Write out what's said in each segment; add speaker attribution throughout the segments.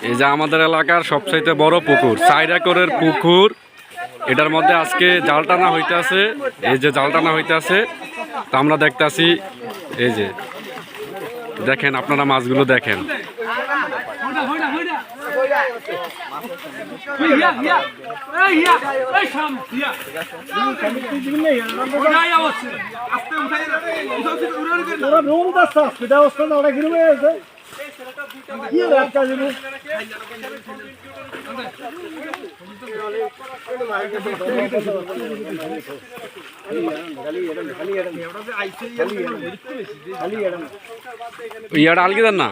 Speaker 1: এই যে আমাদের এলাকার সবচাইতে বড় পুকুর, 4 একরের পুকুর। এটার মধ্যে আজকে জাল টানা হইতেছে। এই যে জাল টানা হইতেছে, তা আমরা দেখতেছি। এই যে দেখেন, আপনারা মাছগুলো দেখেন। ইয়াটা আলগি দেন না।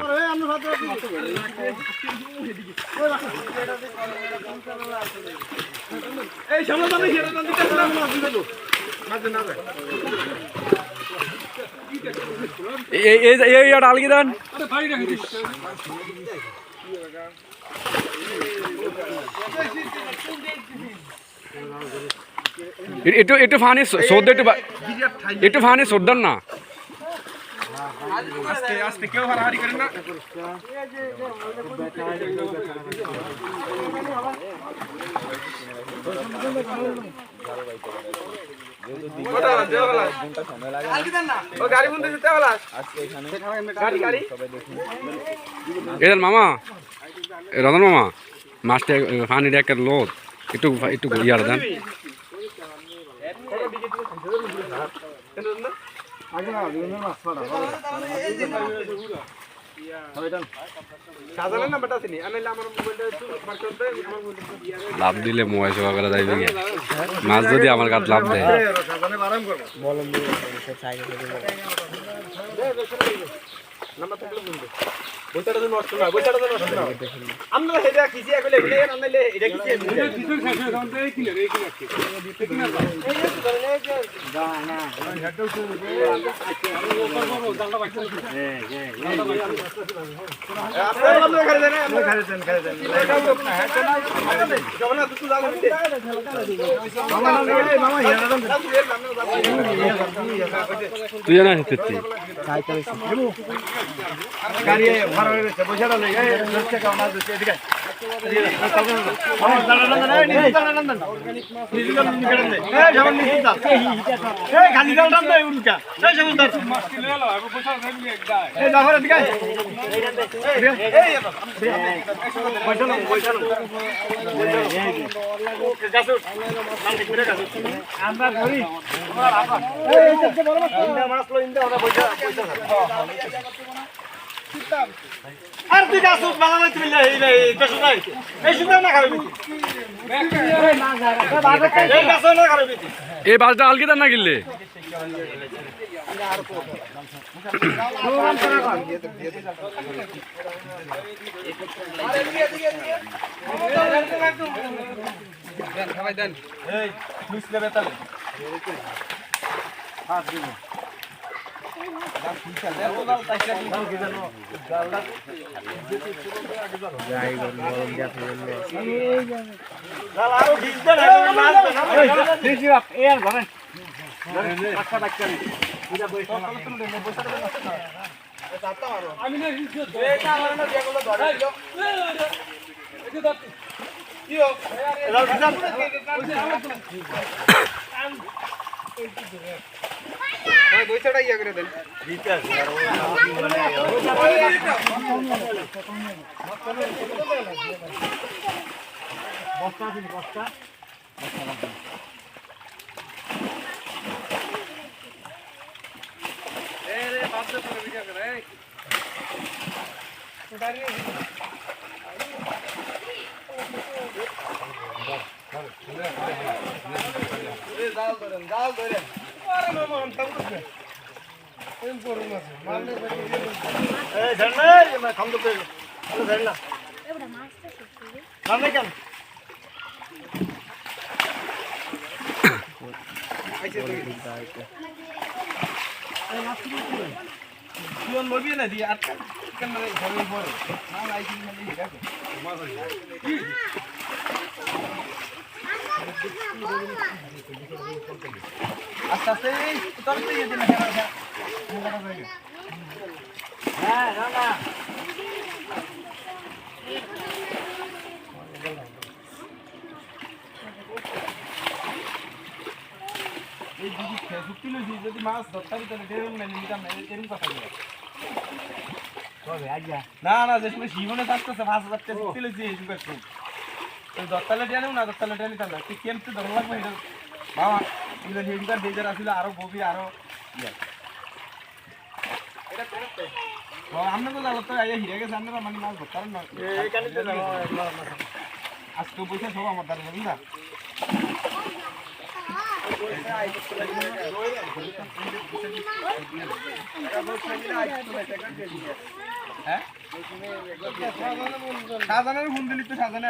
Speaker 1: ইয়াটা আলগি দেন। একটু ফানি সর্দ, একটু ফানি সর্দার না। কেউ হারাহারি করেন না। মামা রতন মামা, মাছটা ফানি একটা লোদ, একটু একটু ইয়ার দেন। লাভ দিলে মোবাইল সেবা করা যাইবে, মাছ যদি আমার কাছে লাভ দেয়। তুই জানা হেঁটেছি গাড়ি ভাড়া হয়ে গেছে, পয়সাটা নেই। আমরা ধরি আর তুই গাছ বাংলা তুমি এই বাসটা আলগিদার না কিনলে বইটাটা ইয়া করে দেন। বস্তা আছে, বস্তা রে বাপরে পুরো ভিডিও করে এই দাঁড়িয়ে জাল ধরেন, জাল ধরেন। আরে মামা আমি তো বুঝছি এম করুন না মারলে এই ধরনা আমি খাম তো আরে ধরনা এবড়া মাছটা শুকিয়ে নামে কেন আইছে তো আইছে আরে মাছ কি তুই মরবি না দি আটকা কেন মানে ঘরের পরে না আইছি মানে এটা মাছ কি আস্তে আস্তে তোর তো ইয়ে দিন হ্যাঁ না না
Speaker 2: এই দিদি ফেসবুক তুলেছি যদি মাছ ধরতে পারি তাহলে দেবেন না নিতাম না এরকম কথা বলে না না যে সময় জীবনে থাকতেছে 5,000 টাকা তুলেছি এই যুগের খুব দত্তালে টেনে না দত্তালে টেনে নিতাম না তুই কেমতে ধরা লাগবে এটা বাবা এগুলো হেডিকার ডেজার আসছিল আরো গভীর আরো ইয়ে আমরা তো যাবো তো হিরে গেছে আপনারা মানে মাছ ধরতে পারেন না আজকে পয়সা সব আমার দ্বারা যাবেন না হ্যাঁ শাহজাহানের ফোন দিলি তো শাহজাহানের